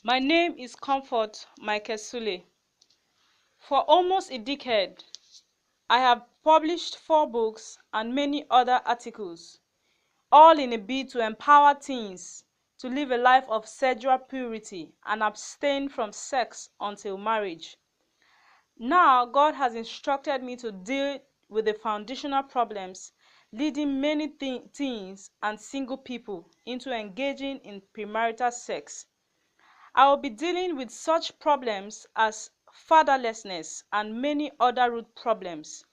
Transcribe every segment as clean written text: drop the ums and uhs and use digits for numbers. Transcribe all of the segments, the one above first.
My name is Comfort Michael Sule. For almost a decade, I have published 4 books and many other articles, all in a bid to empower teens to live a life of sexual purity and abstain from sex until marriage. Now, God has instructed me to deal with the foundational problems leading many teens and single people into engaging in premarital sex. I will be dealing with such problems as fatherlessness and many other root problems.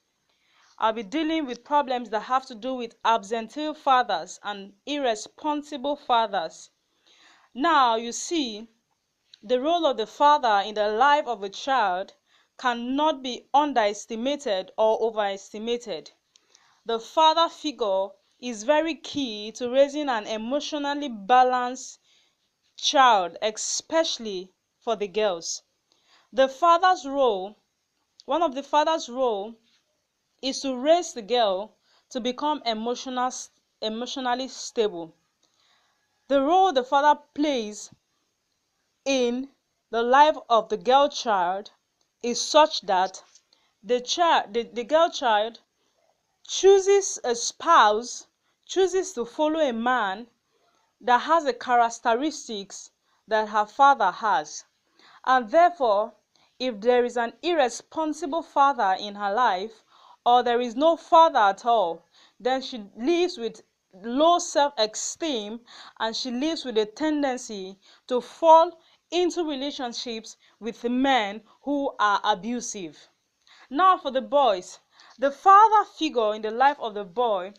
I'll be dealing with problems that have to do with absentee fathers and irresponsible fathers. Now, you see, the role of the father in the life of a child cannot be underestimated or overestimated. The father figure is very key to raising an emotionally balanced child, especially for the girls. The father's role, one of the father's role is to raise the girl to become emotionally stable. The role the father plays in the life of the girl child is such that the girl child chooses a spouse, chooses to follow a man that has the characteristics that her father has. And therefore, if there is an irresponsible father in her life, or there is no father at all, then she lives with low self-esteem and she lives with a tendency to fall into relationships with men who are abusive. Now, for the boys, the father figure in the life of the boy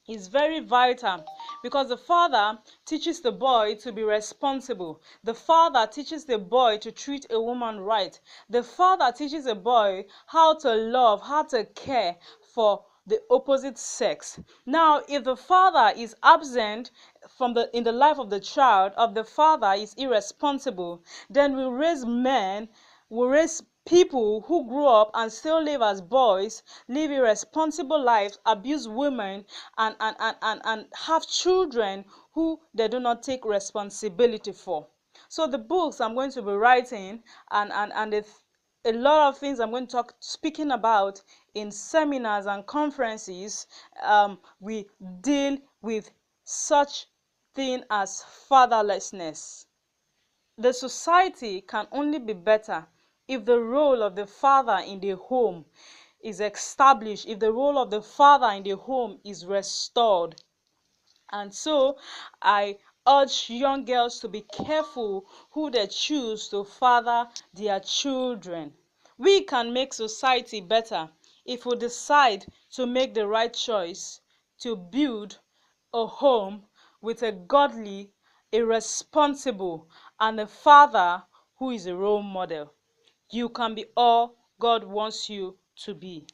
is very vital because the father teaches the boy to be responsible. The father teaches the boy to treat a woman right. The father teaches the boy how to love, how to care for the opposite sex. Now, if the father is absent in the life of the child, of the father is irresponsible, then we raise people who grew up and still live as boys, live irresponsible lives, abuse women, and have children who they do not take responsibility for. So the books I'm going to be writing and a lot of things I'm going to speaking about in seminars and conferences, we deal with such thing as fatherlessness. The society can only be better if the role of the father in the home is established, if the role of the father in the home is restored. And so I urge young girls to be careful who they choose to father their children. We can make society better if we decide to make the right choice to build a home with a godly, a responsible, and a father who is a role model. You can be all God wants you to be.